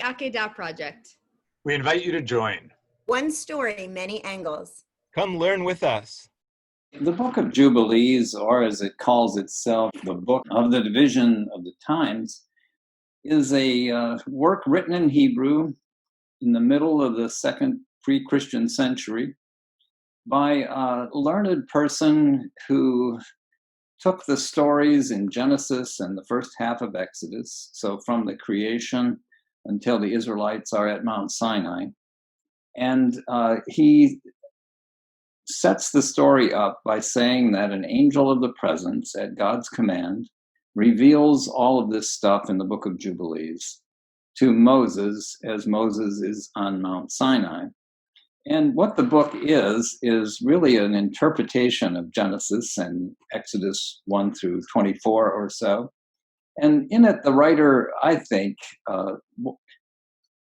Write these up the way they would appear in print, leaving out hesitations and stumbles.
Akedah Project. We invite you to join. One story, many angles. Come learn with us. The Book of Jubilees, or as it calls itself, the Book of the Division of the Times, is a work written in Hebrew in the middle of the second pre-Christian century by a learned person who took the stories in Genesis and the first half of Exodus, so from the creation until the Israelites are at Mount Sinai, and he sets the story up by saying that an angel of the presence, at God's command, reveals all of this stuff in the Book of Jubilees to Moses as Moses is on Mount Sinai. And what the book is really an interpretation of Genesis and Exodus 1 through 24 or so. And in it, the writer, I think,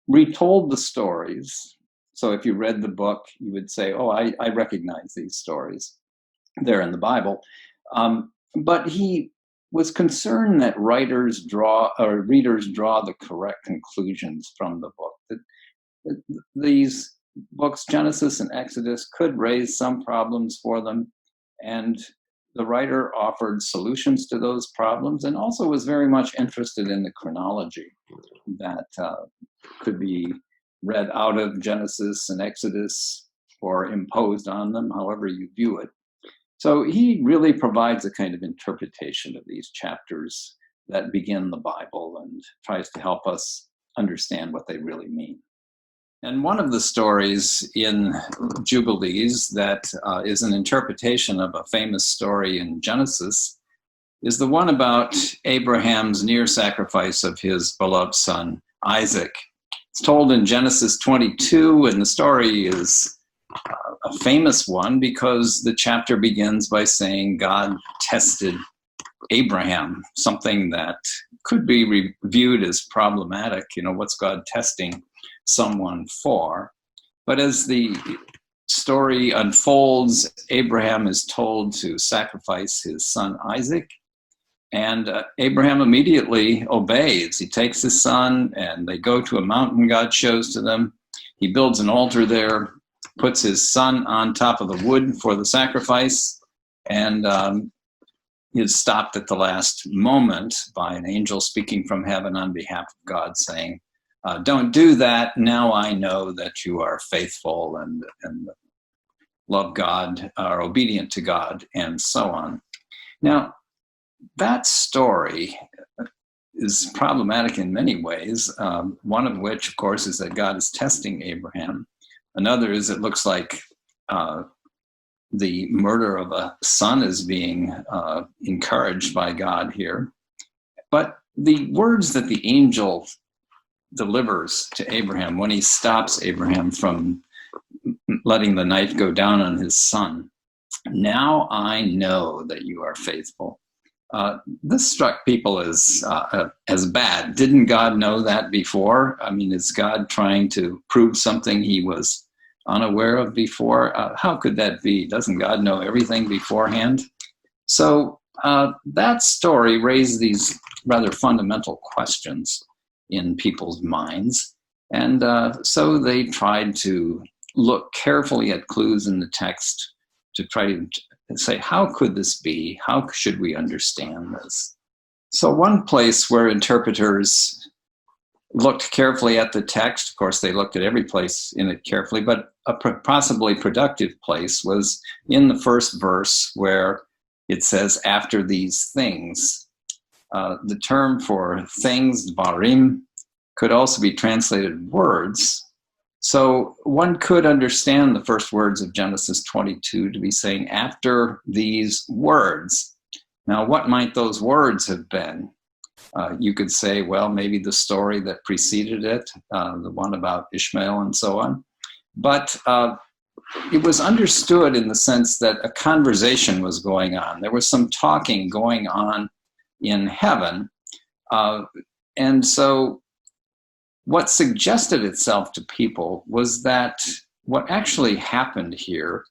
retold the stories. So if you read the book, you would say, oh, I recognize these stories. They're in the Bible. But he was concerned that readers draw the correct conclusions from the book. That these books, Genesis and Exodus, could raise some problems for them. And the writer offered solutions to those problems and also was very much interested in the chronology that could be read out of Genesis and Exodus or imposed on them, however you view it. So he really provides a kind of interpretation of these chapters that begin the Bible and tries to help us understand what they really mean. And one of the stories in Jubilees that is an interpretation of a famous story in Genesis is the one about Abraham's near sacrifice of his beloved son, Isaac. It's told in Genesis 22, and the story is a famous one because the chapter begins by saying God tested Abraham, something that could be viewed as problematic. You know, what's God testing someone for? But as the story unfolds, Abraham is told to sacrifice his son Isaac, and Abraham immediately obeys. He takes his son and they go to a mountain God shows to them. He builds an altar there, puts his son on top of the wood for the sacrifice, and is stopped at the last moment by an angel speaking from heaven on behalf of God saying, don't do that. Now I know that you are faithful and love God, are obedient to God, and so on. Now, that story is problematic in many ways. One of which, of course, is that God is testing Abraham. Another is it looks like the murder of a son is being encouraged by God here. But the words that the angel delivers to Abraham when he stops Abraham from letting the knife go down on his son, now I know that you are faithful. This struck people as bad. Didn't God know that before? I mean, is God trying to prove something he was unaware of before? How could that be? Doesn't God know everything beforehand? So that story raised these rather fundamental questions in people's minds. And so they tried to look carefully at clues in the text to try to say, how could this be? How should we understand this? So one place where interpreters looked carefully at the text, of course they looked at every place in it carefully, but a possibly productive place was in the first verse where it says, after these things. The term for things, dvarim, could also be translated words. So one could understand the first words of Genesis 22 to be saying, after these words. Now, what might those words have been? You could say, well, maybe the story that preceded it, the one about Ishmael and so on. But it was understood in the sense that a conversation was going on. There was some talking going on in heaven. And so what suggested itself to people was that what actually happened here,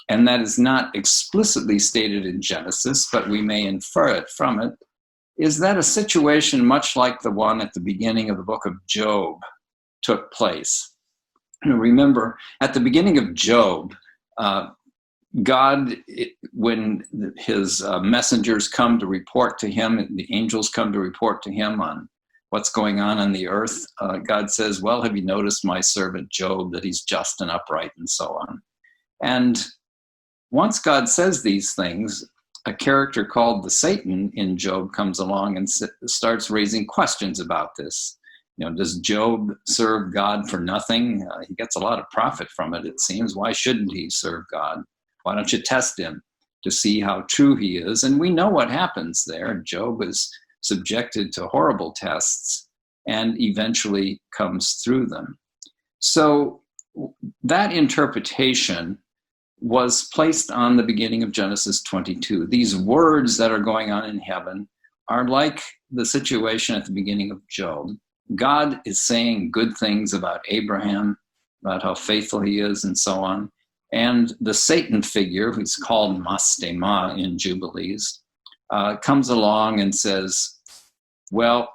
and that is not explicitly stated in Genesis, but we may infer it from it, is that a situation much like the one at the beginning of the book of Job, took place. Remember, at the beginning of Job, God, when his messengers come to report to him, the angels come to report to him on what's going on the earth, God says, well, have you noticed my servant Job, that he's just and upright and so on. And once God says these things, a character called the Satan in Job comes along and starts raising questions about this. Does Job serve God for nothing? He gets a lot of profit from it, it seems. Why shouldn't he serve God? Why don't you test him to see how true he is? And we know what happens there. Job is subjected to horrible tests and eventually comes through them. So that interpretation was placed on the beginning of Genesis 22. These words that are going on in heaven are like the situation at the beginning of Job. God is saying good things about Abraham, about how faithful he is and so on. And the Satan figure, who's called Mastema in Jubilees, comes along and says, well,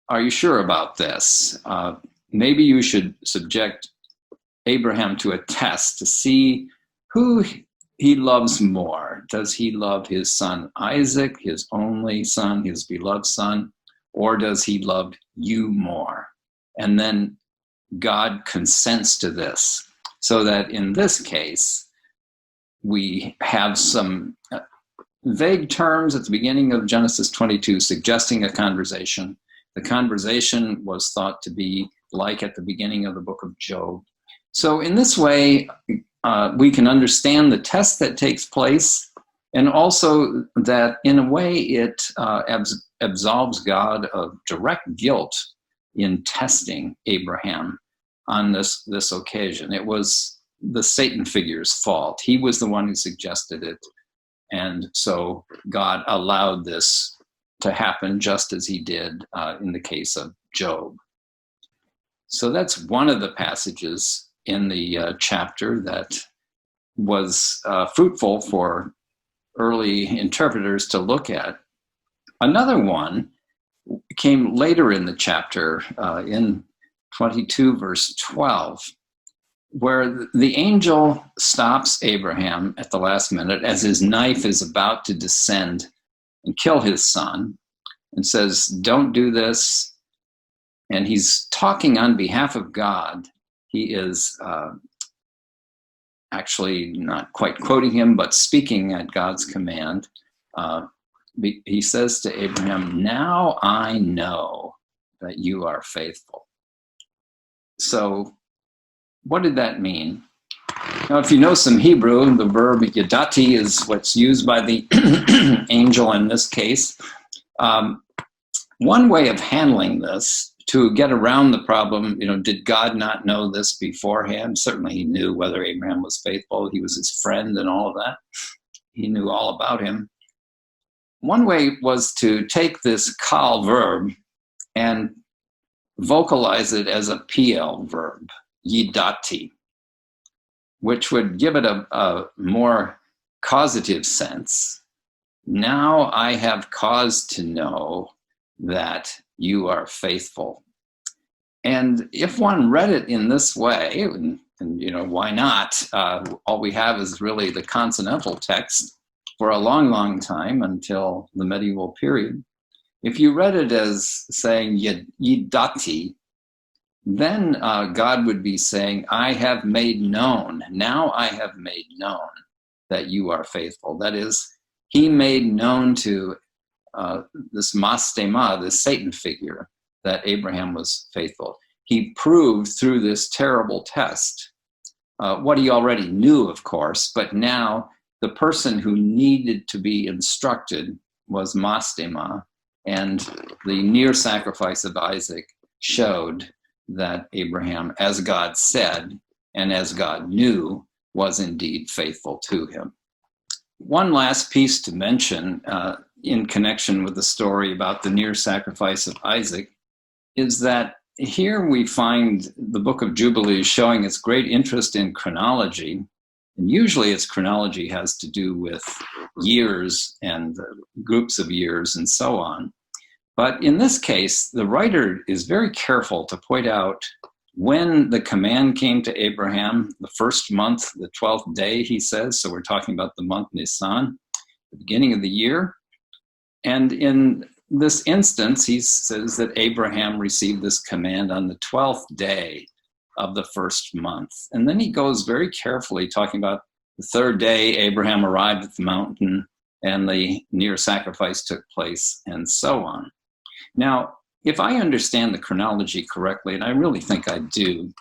are you sure about this? Maybe you should subject Abraham to a test to see who he loves more. Does he love his son Isaac, his only son, his beloved son, or does he love you more? And then God consents to this, so that in this case, we have some vague terms at the beginning of Genesis 22 suggesting a conversation. The conversation was thought to be like at the beginning of the book of Job. So in this way, we can understand the test that takes place, and also that in a way it absolves God of direct guilt in testing Abraham on this occasion. It was the Satan figure's fault. He was the one who suggested it, and so God allowed this to happen just as he did in the case of Job. So that's one of the passages in the chapter that was fruitful for early interpreters to look at. Another one came later in the chapter, in 22 verse 12, where the angel stops Abraham at the last minute as his knife is about to descend and kill his son, and says, don't do this. And he's talking on behalf of God. He is actually not quite quoting him, but speaking at God's command. He says to Abraham, now I know that you are faithful. So what did that mean? Now, if you know some Hebrew, the verb yadati is what's used by the angel in this case. One way of handling this to get around the problem, did God not know this beforehand? Certainly he knew whether Abraham was faithful. He was his friend and all of that. He knew all about him. One way was to take this kal verb and vocalize it as a PL verb, yidati, which would give it a more causative sense. Now I have cause to know that you are faithful. And if one read it in this way, and why not? All we have is really the consonantal text for a long, long time until the medieval period. If you read it as saying yidati, then God would be saying, I have made known, now I have made known that you are faithful. That is, he made known to this Mastema, this Satan figure, that Abraham was faithful. He proved through this terrible test what he already knew, of course, but now the person who needed to be instructed was Mastema, and the near sacrifice of Isaac showed that Abraham, as God said, and as God knew, was indeed faithful to him. One last piece to mention in connection with the story about the near sacrifice of Isaac is that here we find the Book of Jubilees showing its great interest in chronology. And usually its chronology has to do with years and groups of years and so on. But in this case, the writer is very careful to point out when the command came to Abraham, the first month, the 12th day, he says, so we're talking about the month Nisan, the beginning of the year. And in this instance, he says that Abraham received this command on the 12th day of the first month. And then he goes very carefully talking about the third day, Abraham arrived at the mountain and the near sacrifice took place, and so on. Now, if I understand the chronology correctly, and I really think I do,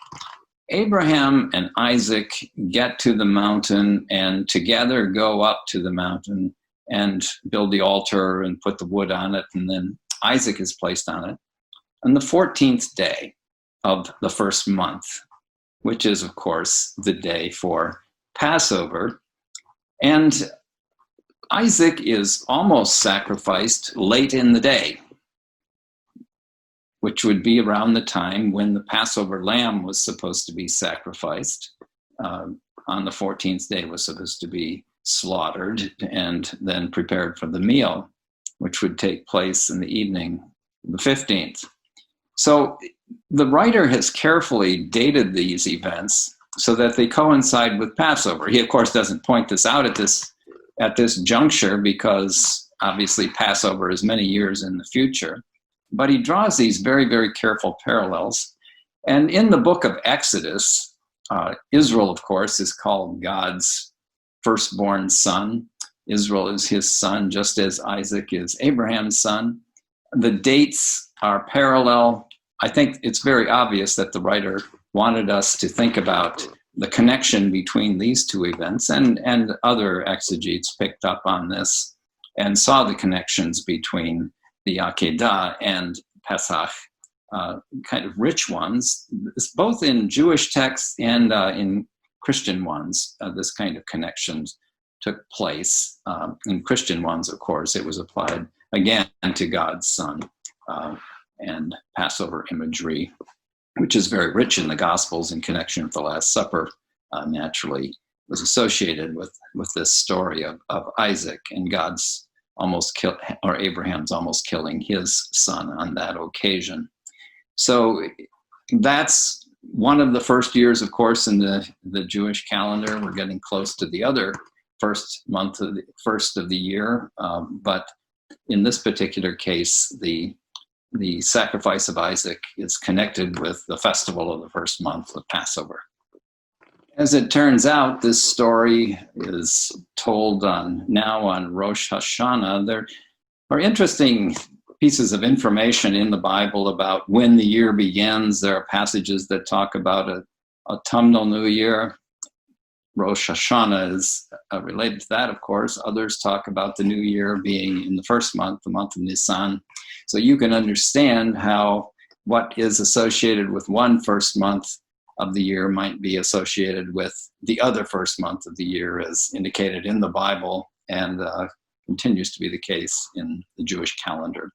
Abraham and Isaac get to the mountain and together go up to the mountain and build the altar and put the wood on it, and then Isaac is placed on it on the 14th day of the first month, which is, of course, the day for Passover. And Isaac is almost sacrificed late in the day, which would be around the time when the Passover lamb was supposed to be sacrificed. On the 14th day was supposed to be slaughtered and then prepared for the meal, which would take place in the evening, the 15th. So the writer has carefully dated these events so that they coincide with Passover. He, of course, doesn't point this out at this juncture because obviously Passover is many years in the future. But he draws these very, very careful parallels. And in the book of Exodus, Israel, of course, is called God's firstborn son. Israel is his son, just as Isaac is Abraham's son. The dates are parallel. I think it's very obvious that the writer wanted us to think about the connection between these two events, and other exegetes picked up on this and saw the connections between the Akedah and Pesach, kind of rich ones, both in Jewish texts and in Christian ones. This kind of connections took place. In Christian ones, of course, it was applied again to God's Son and Passover imagery, which is very rich in the Gospels in connection with the Last Supper, naturally was associated with this story of Isaac and Abraham's almost killing his son on that occasion. So that's one of the first years, of course, in the Jewish calendar. We're getting close to the other first of the year, but in this particular case, the sacrifice of Isaac is connected with the festival of the first month of Passover. As it turns out, this story is told now on Rosh Hashanah. There are interesting pieces of information in the Bible about when the year begins. There are passages that talk about a autumnal new year. Rosh Hashanah is related to that, of course. Others talk about the new year being in the first month, the month of Nisan. So you can understand how what is associated with one first month of the year might be associated with the other first month of the year, as indicated in the Bible, and continues to be the case in the Jewish calendar.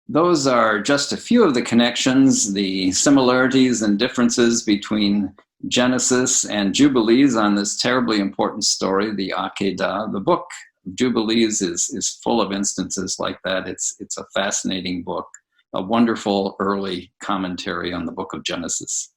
Those are just a few of the connections, the similarities and differences between Genesis and Jubilees on this terribly important story, the Akedah. The Book of Jubilees is full of instances like that. It's a fascinating book, a wonderful early commentary on the Book of Genesis.